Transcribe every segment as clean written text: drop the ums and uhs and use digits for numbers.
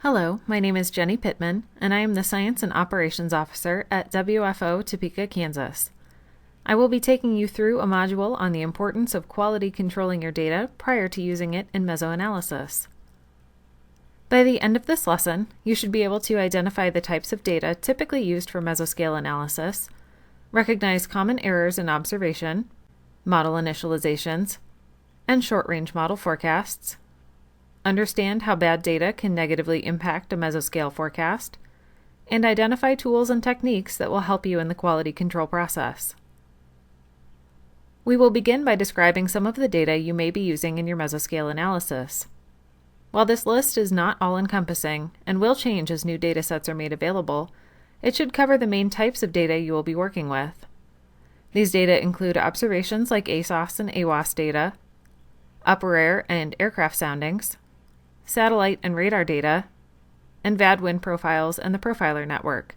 Hello, my name is Jenny Pittman, and I am the Science and Operations Officer at WFO Topeka, Kansas. I will be taking you through a module on the importance of quality controlling your data prior to using it in MesoAnalysis. By the end of this lesson, you should be able to identify the types of data typically used for mesoscale analysis, recognize common errors in observation, model initializations, and short-range model forecasts, understand how bad data can negatively impact a mesoscale forecast, and identify tools and techniques that will help you in the quality control process. We will begin by describing some of the data you may be using in your mesoscale analysis. While this list is not all-encompassing and will change as new datasets are made available, it should cover the main types of data you will be working with. These data include observations like ASOS and AWOS data, upper air and aircraft soundings, satellite and radar data, and VAD wind profiles and the profiler network,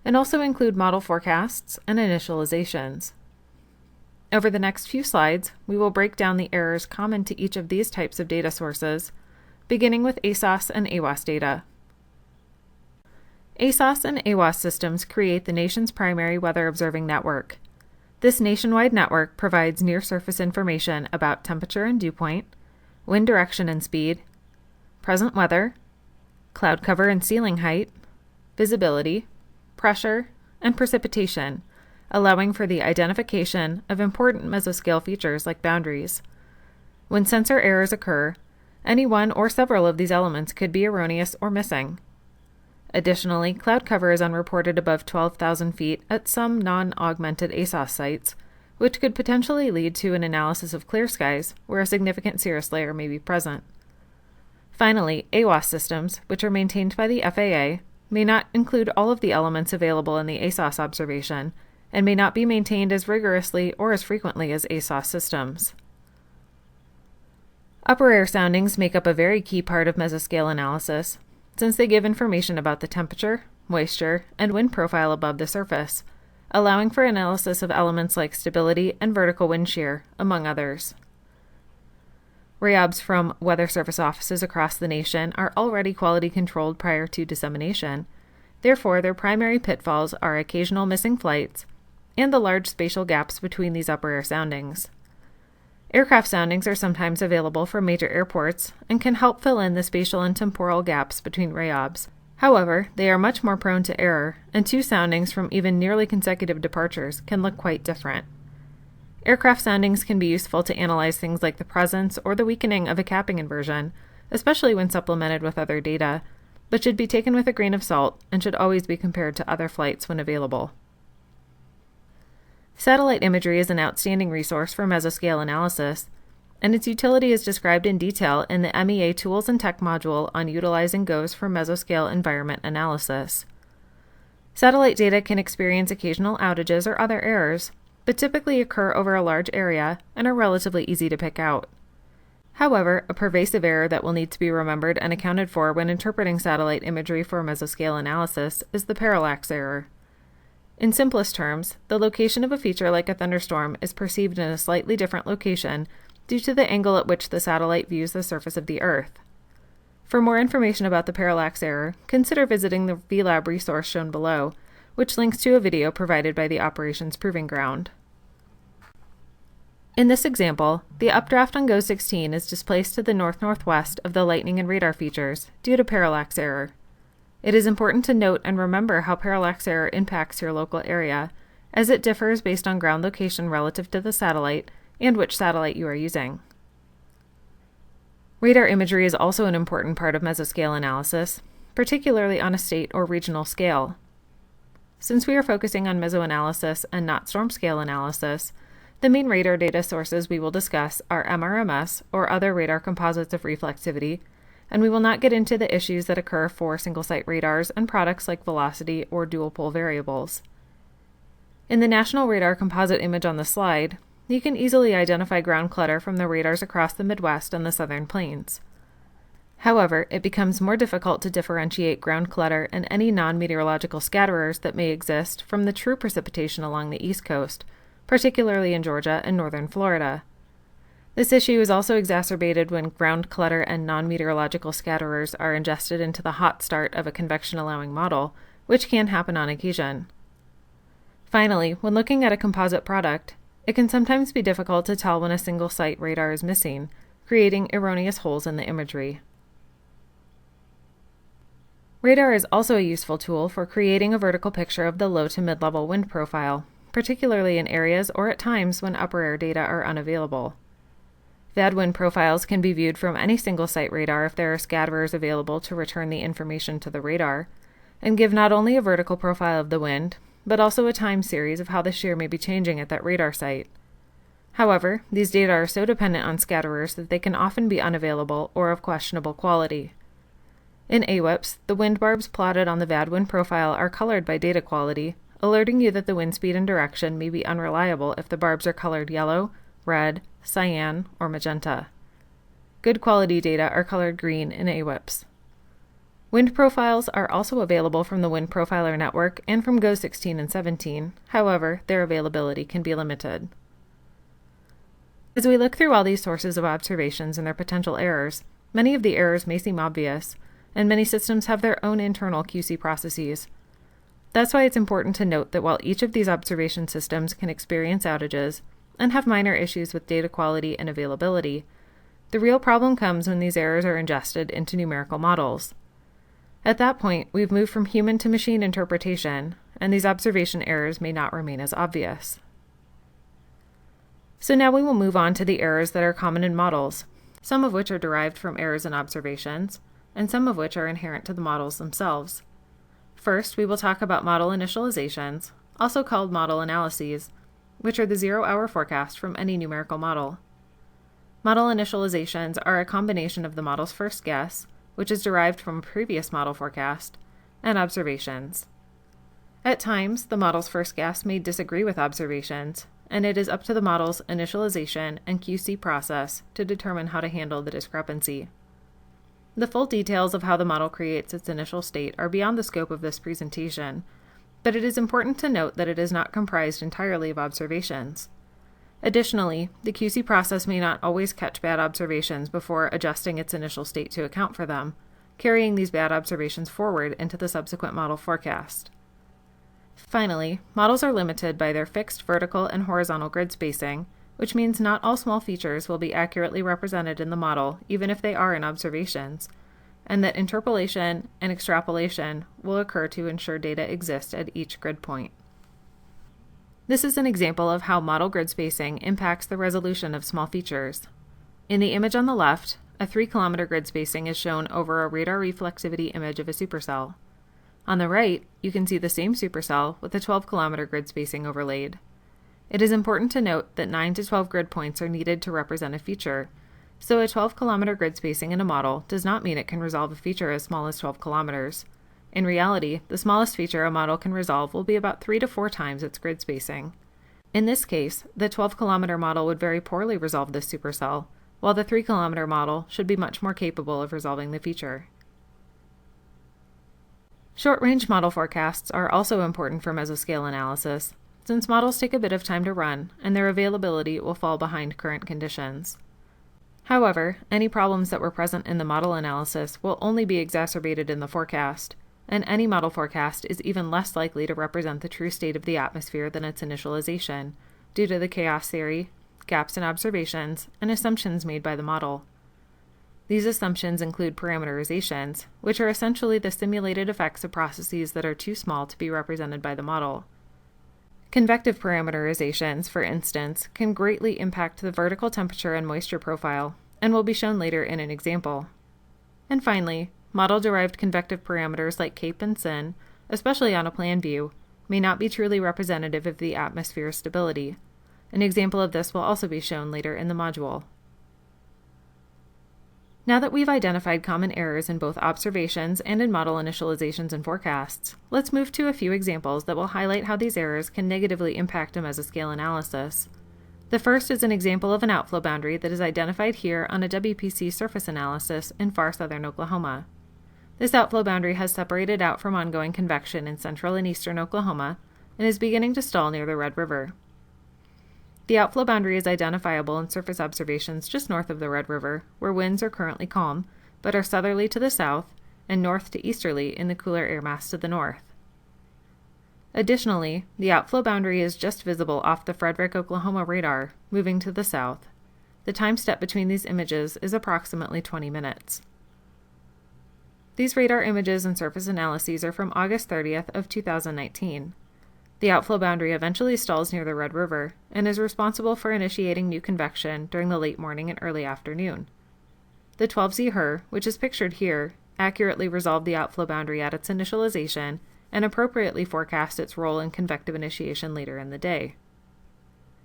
and also include model forecasts and initializations. Over the next few slides, we will break down the errors common to each of these types of data sources, beginning with ASOS and AWOS data. ASOS and AWOS systems create the nation's primary weather observing network. This nationwide network provides near-surface information about temperature and dew point, wind direction and speed, present weather, cloud cover and ceiling height, visibility, pressure, and precipitation, allowing for the identification of important mesoscale features like boundaries. When sensor errors occur, any one or several of these elements could be erroneous or missing. Additionally, cloud cover is unreported above 12,000 feet at some non-augmented ASOS sites, which could potentially lead to an analysis of clear skies where a significant cirrus layer may be present. Finally, AWOS systems, which are maintained by the FAA, may not include all of the elements available in the ASOS observation and may not be maintained as rigorously or as frequently as ASOS systems. Upper air soundings make up a very key part of mesoscale analysis, since they give information about the temperature, moisture, and wind profile above the surface, allowing for analysis of elements like stability and vertical wind shear, among others. RAOBs from weather service offices across the nation are already quality controlled prior to dissemination. Therefore, their primary pitfalls are occasional missing flights and the large spatial gaps between these upper air soundings. Aircraft soundings are sometimes available from major airports and can help fill in the spatial and temporal gaps between RAOBs. However, they are much more prone to error, and two soundings from even nearly consecutive departures can look quite different. Aircraft soundings can be useful to analyze things like the presence or the weakening of a capping inversion, especially when supplemented with other data, but should be taken with a grain of salt and should always be compared to other flights when available. Satellite imagery is an outstanding resource for mesoscale analysis, and its utility is described in detail in the MEA Tools and Tech module on utilizing GOES for mesoscale environment analysis. Satellite data can experience occasional outages or other errors, but typically occur over a large area and are relatively easy to pick out. However, a pervasive error that will need to be remembered and accounted for when interpreting satellite imagery for mesoscale analysis is the parallax error. In simplest terms, the location of a feature like a thunderstorm is perceived in a slightly different location due to the angle at which the satellite views the surface of the Earth. For more information about the parallax error, consider visiting the VLab resource shown below, which links to a video provided by the Operations Proving Ground. In this example, the updraft on GO 16 is displaced to the north-northwest of the lightning and radar features due to parallax error. It is important to note and remember how parallax error impacts your local area, as it differs based on ground location relative to the satellite and which satellite you are using. Radar imagery is also an important part of mesoscale analysis, particularly on a state or regional scale. Since we are focusing on mesoanalysis and not storm-scale analysis, the main radar data sources we will discuss are MRMS, or other radar composites of reflectivity, and we will not get into the issues that occur for single-site radars and products like velocity or dual-pole variables. In the national radar composite image on the slide, you can easily identify ground clutter from the radars across the Midwest and the Southern Plains. However, it becomes more difficult to differentiate ground clutter and any non-meteorological scatterers that may exist from the true precipitation along the East Coast, particularly in Georgia and northern Florida. This issue is also exacerbated when ground clutter and non-meteorological scatterers are ingested into the hot start of a convection-allowing model, which can happen on occasion. Finally, when looking at a composite product, it can sometimes be difficult to tell when a single site radar is missing, creating erroneous holes in the imagery. Radar is also a useful tool for creating a vertical picture of the low to mid-level wind profile, particularly in areas or at times when upper air data are unavailable. VAD wind profiles can be viewed from any single site radar if there are scatterers available to return the information to the radar, and give not only a vertical profile of the wind, but also a time series of how the shear may be changing at that radar site. However, these data are so dependent on scatterers that they can often be unavailable or of questionable quality. In AWIPS, the wind barbs plotted on the VAD wind profile are colored by data quality, alerting you that the wind speed and direction may be unreliable if the barbs are colored yellow, red, cyan, or magenta. Good quality data are colored green in AWIPS. Wind profiles are also available from the Wind Profiler Network and from GO 16 and 17, however, their availability can be limited. As we look through all these sources of observations and their potential errors, many of the errors may seem obvious, and many systems have their own internal QC processes. That's why it's important to note that while each of these observation systems can experience outages and have minor issues with data quality and availability, the real problem comes when these errors are ingested into numerical models. At that point, we've moved from human to machine interpretation, and these observation errors may not remain as obvious. So now we will move on to the errors that are common in models, some of which are derived from errors in observations, and some of which are inherent to the models themselves. First, we will talk about model initializations, also called model analyses, which are the 0-hour forecast from any numerical model. Model initializations are a combination of the model's first guess, which is derived from a previous model forecast, and observations. At times, the model's first guess may disagree with observations, and it is up to the model's initialization and QC process to determine how to handle the discrepancy. The full details of how the model creates its initial state are beyond the scope of this presentation, but it is important to note that it is not comprised entirely of observations. Additionally, the QC process may not always catch bad observations before adjusting its initial state to account for them, carrying these bad observations forward into the subsequent model forecast. Finally, models are limited by their fixed vertical and horizontal grid spacing, which means not all small features will be accurately represented in the model, even if they are in observations, and that interpolation and extrapolation will occur to ensure data exists at each grid point. This is an example of how model grid spacing impacts the resolution of small features. In the image on the left, a 3-kilometer grid spacing is shown over a radar reflectivity image of a supercell. On the right, you can see the same supercell with a 12-kilometer grid spacing overlaid. It is important to note that 9 to 12 grid points are needed to represent a feature, so a 12-kilometer grid spacing in a model does not mean it can resolve a feature as small as 12 kilometers. In reality, the smallest feature a model can resolve will be about 3 to 4 times its grid spacing. In this case, the 12-kilometer model would very poorly resolve this supercell, while the 3-kilometer model should be much more capable of resolving the feature. Short-range model forecasts are also important for mesoscale analysis, since models take a bit of time to run, and their availability will fall behind current conditions. However, any problems that were present in the model analysis will only be exacerbated in the forecast, and any model forecast is even less likely to represent the true state of the atmosphere than its initialization, due to the chaos theory, gaps in observations, and assumptions made by the model. These assumptions include parameterizations, which are essentially the simulated effects of processes that are too small to be represented by the model. Convective parameterizations, for instance, can greatly impact the vertical temperature and moisture profile, and will be shown later in an example. And finally, model-derived convective parameters like CAPE and SIN, especially on a plan view, may not be truly representative of the atmosphere's stability. An example of this will also be shown later in the module. Now that we've identified common errors in both observations and in model initializations and forecasts, let's move to a few examples that will highlight how these errors can negatively impact a mesoscale analysis. The first is an example of an outflow boundary that is identified here on a WPC surface analysis in far southern Oklahoma. This outflow boundary has separated out from ongoing convection in central and eastern Oklahoma and is beginning to stall near the Red River. The outflow boundary is identifiable in surface observations just north of the Red River, where winds are currently calm, but are southerly to the south and north to easterly in the cooler air mass to the north. Additionally, the outflow boundary is just visible off the Frederick, Oklahoma radar, moving to the south. The time step between these images is approximately 20 minutes. These radar images and surface analyses are from August 30th of 2019. The outflow boundary eventually stalls near the Red River and is responsible for initiating new convection during the late morning and early afternoon. The 12Z HRRR, which is pictured here, accurately resolved the outflow boundary at its initialization and appropriately forecast its role in convective initiation later in the day.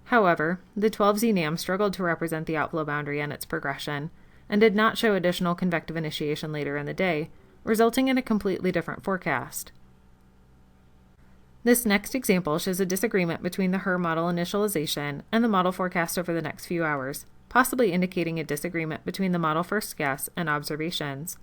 However, the 12Z NAM struggled to represent the outflow boundary and its progression, and did not show additional convective initiation later in the day, resulting in a completely different forecast. This next example shows a disagreement between the HRRR model initialization and the model forecast over the next few hours, possibly indicating a disagreement between the model first guess and observations.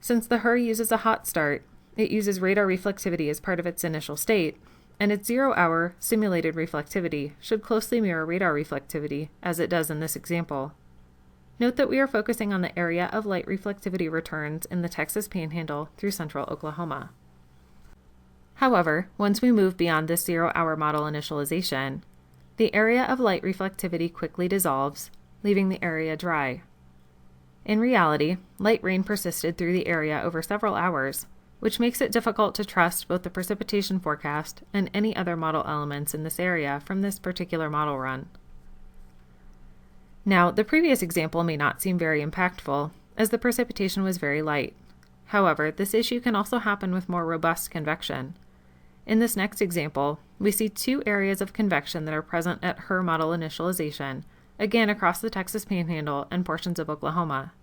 Since the HRRR uses a hot start, it uses radar reflectivity as part of its initial state, and its 0-hour simulated reflectivity should closely mirror radar reflectivity, as it does in this example. Note that we are focusing on the area of light reflectivity returns in the Texas Panhandle through central Oklahoma. However, once we move beyond this 0-hour model initialization, the area of light reflectivity quickly dissolves, leaving the area dry. In reality, light rain persisted through the area over several hours, which makes it difficult to trust both the precipitation forecast and any other model elements in this area from this particular model run. Now, the previous example may not seem very impactful, as the precipitation was very light. However, this issue can also happen with more robust convection. In this next example, we see two areas of convection that are present at HRRR model initialization, again across the Texas Panhandle and portions of Oklahoma.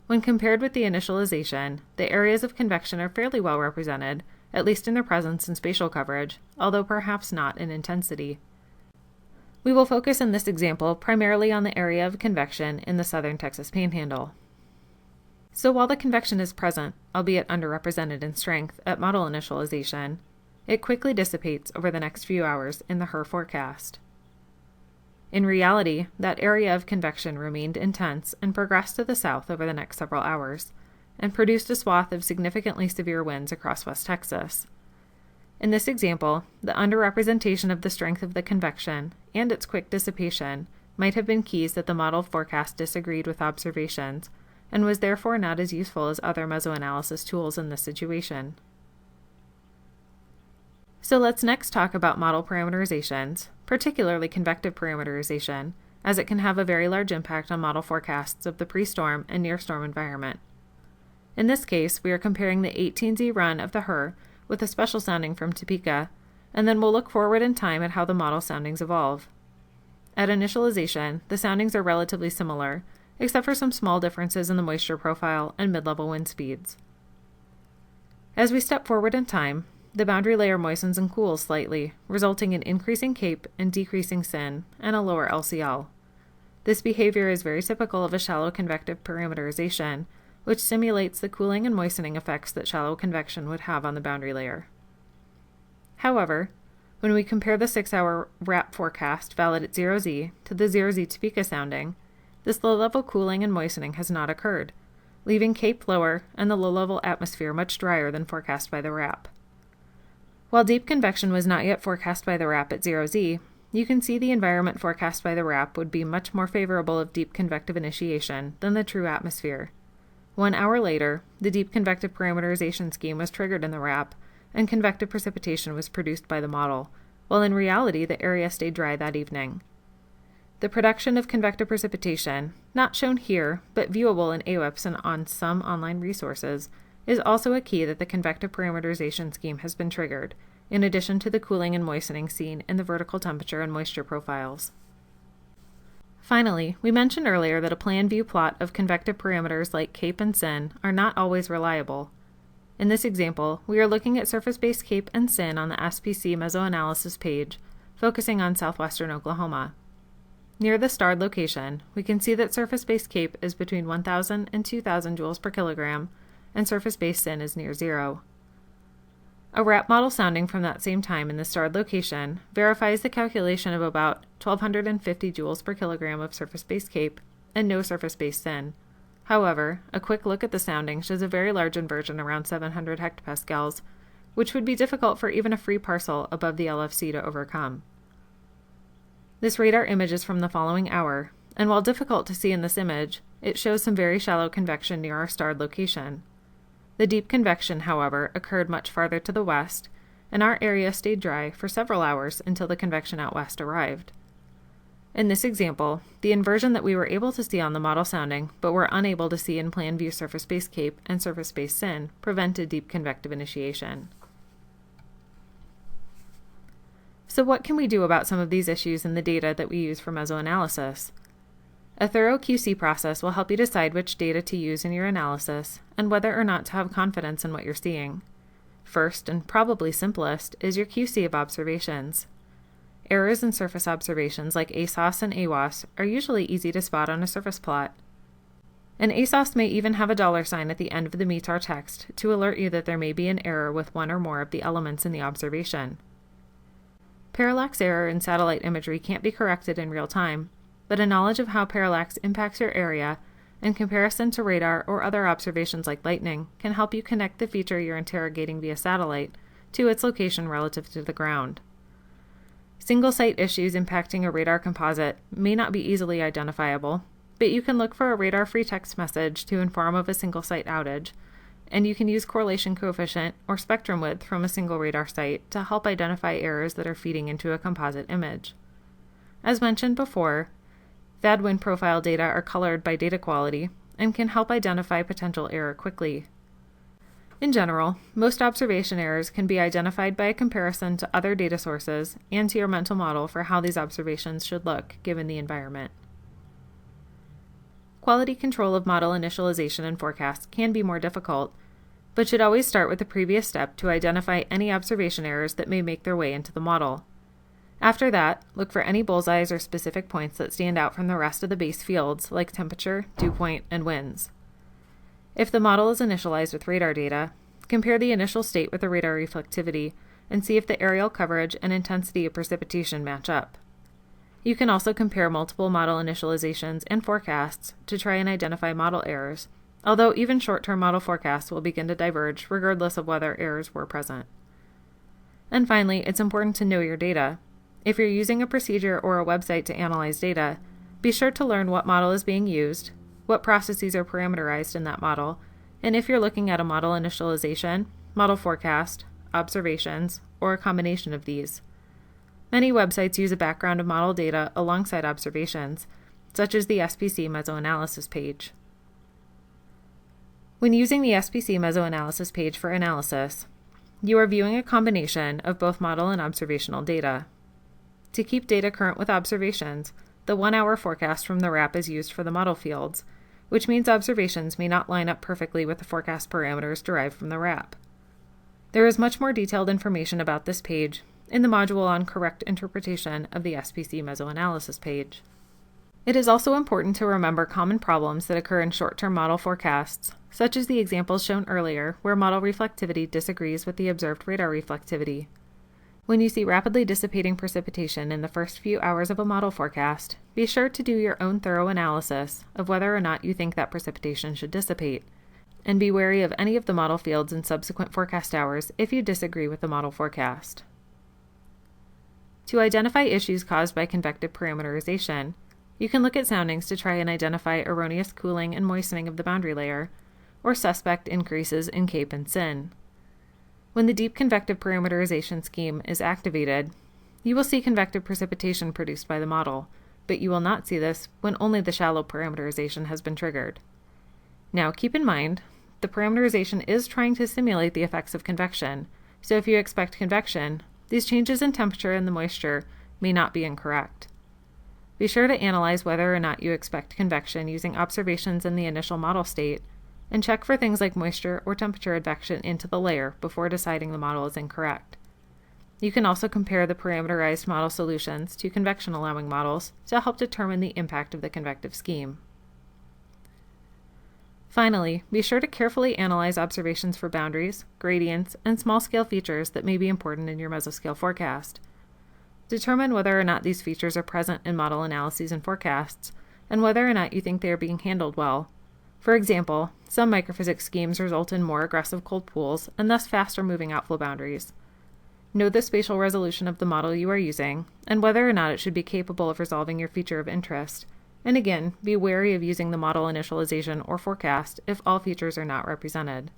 When compared with the initialization, the areas of convection are fairly well represented, at least in their presence and spatial coverage, although perhaps not in intensity. We will focus in this example primarily on the area of convection in the southern Texas Panhandle. So while the convection is present, albeit underrepresented in strength, at model initialization, it quickly dissipates over the next few hours in the HRRR forecast. In reality, that area of convection remained intense and progressed to the south over the next several hours, and produced a swath of significantly severe winds across West Texas. In this example, the underrepresentation of the strength of the convection and its quick dissipation might have been keys that the model forecast disagreed with observations, and was therefore not as useful as other MesoAnalysis tools in this situation. So let's next talk about model parameterizations, particularly convective parameterization, as it can have a very large impact on model forecasts of the pre-storm and near-storm environment. In this case, we are comparing the 18Z run of the HRRR with a special sounding from Topeka, and then we'll look forward in time at how the model soundings evolve. At initialization, the soundings are relatively similar, except for some small differences in the moisture profile and mid-level wind speeds. As we step forward in time, the boundary layer moistens and cools slightly, resulting in increasing CAPE and decreasing SIN, and a lower LCL. This behavior is very typical of a shallow convective parameterization, which simulates the cooling and moistening effects that shallow convection would have on the boundary layer. However, when we compare the 6-hour WRAP forecast valid at 0Z to the 0Z Topeka sounding, this low-level cooling and moistening has not occurred, leaving CAPE lower and the low-level atmosphere much drier than forecast by the WRAP. While deep convection was not yet forecast by the WRAP at 0Z, you can see the environment forecast by the WRAP would be much more favorable of deep convective initiation than the true atmosphere. 1 hour later, the deep convective parameterization scheme was triggered in the WRAP, and convective precipitation was produced by the model, while in reality the area stayed dry that evening. The production of convective precipitation, not shown here, but viewable in AWIPS and on some online resources, is also a key that the convective parameterization scheme has been triggered, in addition to the cooling and moistening seen in the vertical temperature and moisture profiles. Finally, we mentioned earlier that a plan view plot of convective parameters like CAPE and SIN are not always reliable. In this example, we are looking at surface-based CAPE and SIN on the SPC MesoAnalysis page, focusing on southwestern Oklahoma. Near the starred location, we can see that surface-based CAPE is between 1,000 and 2,000 joules per kilogram, and surface-based SIN is near 0. A RAP model sounding from that same time in the starred location verifies the calculation of about 1,250 joules per kilogram of surface-based CAPE and no surface-based SIN. However, a quick look at the sounding shows a very large inversion around 700 hectopascals, which would be difficult for even a free parcel above the LFC to overcome. This radar image is from the following hour, and while difficult to see in this image, it shows some very shallow convection near our starred location. The deep convection, however, occurred much farther to the west, and our area stayed dry for several hours until the convection out west arrived. In this example, the inversion that we were able to see on the model sounding but were unable to see in plan view surface-based CAPE and surface-based SIN prevented deep convective initiation. So what can we do about some of these issues in the data that we use for MesoAnalysis? A thorough QC process will help you decide which data to use in your analysis and whether or not to have confidence in what you're seeing. First, and probably simplest, is your QC of observations. Errors in surface observations like ASOS and AWOS are usually easy to spot on a surface plot. An ASOS may even have a $sign at the end of the METAR text to alert you that there may be an error with one or more of the elements in the observation. Parallax error in satellite imagery can't be corrected in real time, but a knowledge of how parallax impacts your area in comparison to radar or other observations like lightning can help you connect the feature you're interrogating via satellite to its location relative to the ground. Single-site issues impacting a radar composite may not be easily identifiable, but you can look for a radar-free text message to inform of a single-site outage, and you can use correlation coefficient or spectrum width from a single radar site to help identify errors that are feeding into a composite image. As mentioned before, VAD wind profile data are colored by data quality and can help identify potential error quickly. In general, most observation errors can be identified by a comparison to other data sources and to your mental model for how these observations should look given the environment. Quality control of model initialization and forecast can be more difficult, but should always start with the previous step to identify any observation errors that may make their way into the model. After that, look for any bullseyes or specific points that stand out from the rest of the base fields like temperature, dew point, and winds. If the model is initialized with radar data, compare the initial state with the radar reflectivity and see if the aerial coverage and intensity of precipitation match up. You can also compare multiple model initializations and forecasts to try and identify model errors, although even short-term model forecasts will begin to diverge regardless of whether errors were present. And finally, it's important to know your data. If you're using a procedure or a website to analyze data, be sure to learn what model is being used, what processes are parameterized in that model, and if you're looking at a model initialization, model forecast, observations, or a combination of these. Many websites use a background of model data alongside observations, such as the SPC MesoAnalysis page. When using the SPC MesoAnalysis page for analysis, you are viewing a combination of both model and observational data. To keep data current with observations, the 1-hour forecast from the RAP is used for the model fields, which means observations may not line up perfectly with the forecast parameters derived from the RAP. There is much more detailed information about this page in the module on correct interpretation of the SPC MesoAnalysis page. It is also important to remember common problems that occur in short-term model forecasts, such as the examples shown earlier where model reflectivity disagrees with the observed radar reflectivity. When you see rapidly dissipating precipitation in the first few hours of a model forecast, be sure to do your own thorough analysis of whether or not you think that precipitation should dissipate, and be wary of any of the model fields in subsequent forecast hours if you disagree with the model forecast. To identify issues caused by convective parameterization, you can look at soundings to try and identify erroneous cooling and moistening of the boundary layer, or suspect increases in CAPE and SIN. When the deep convective parameterization scheme is activated, you will see convective precipitation produced by the model, but you will not see this when only the shallow parameterization has been triggered. Now keep in mind, the parameterization is trying to simulate the effects of convection, so if you expect convection, these changes in temperature and the moisture may not be incorrect. Be sure to analyze whether or not you expect convection using observations in the initial model state, and check for things like moisture or temperature advection into the layer before deciding the model is incorrect. You can also compare the parameterized model solutions to convection-allowing models to help determine the impact of the convective scheme. Finally, be sure to carefully analyze observations for boundaries, gradients, and small-scale features that may be important in your mesoscale forecast. Determine whether or not these features are present in model analyses and forecasts, and whether or not you think they are being handled well. For example, some microphysics schemes result in more aggressive cold pools and thus faster moving outflow boundaries. Know the spatial resolution of the model you are using, and whether or not it should be capable of resolving your feature of interest. And again, be wary of using the model initialization or forecast if all features are not represented.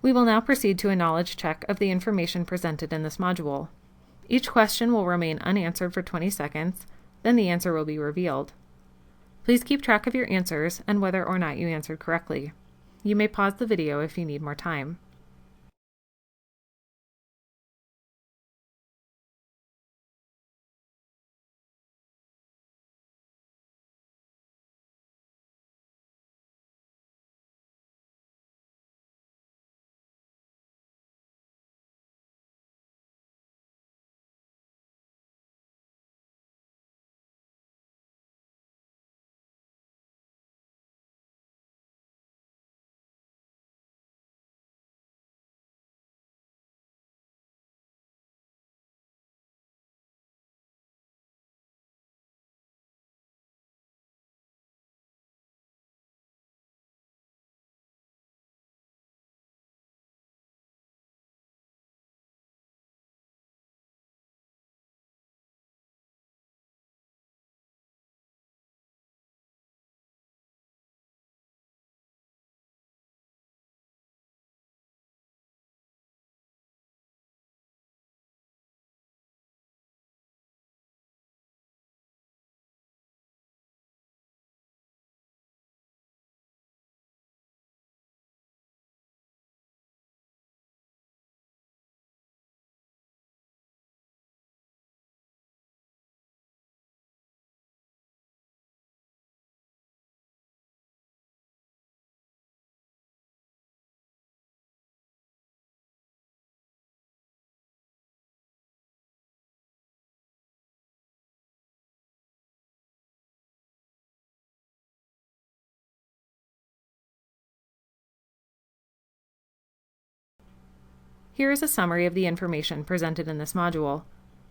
We will now proceed to a knowledge check of the information presented in this module. Each question will remain unanswered for 20 seconds, then the answer will be revealed. Please keep track of your answers and whether or not you answered correctly. You may pause the video if you need more time. Here is a summary of the information presented in this module.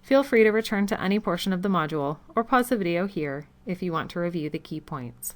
Feel free to return to any portion of the module or pause the video here if you want to review the key points.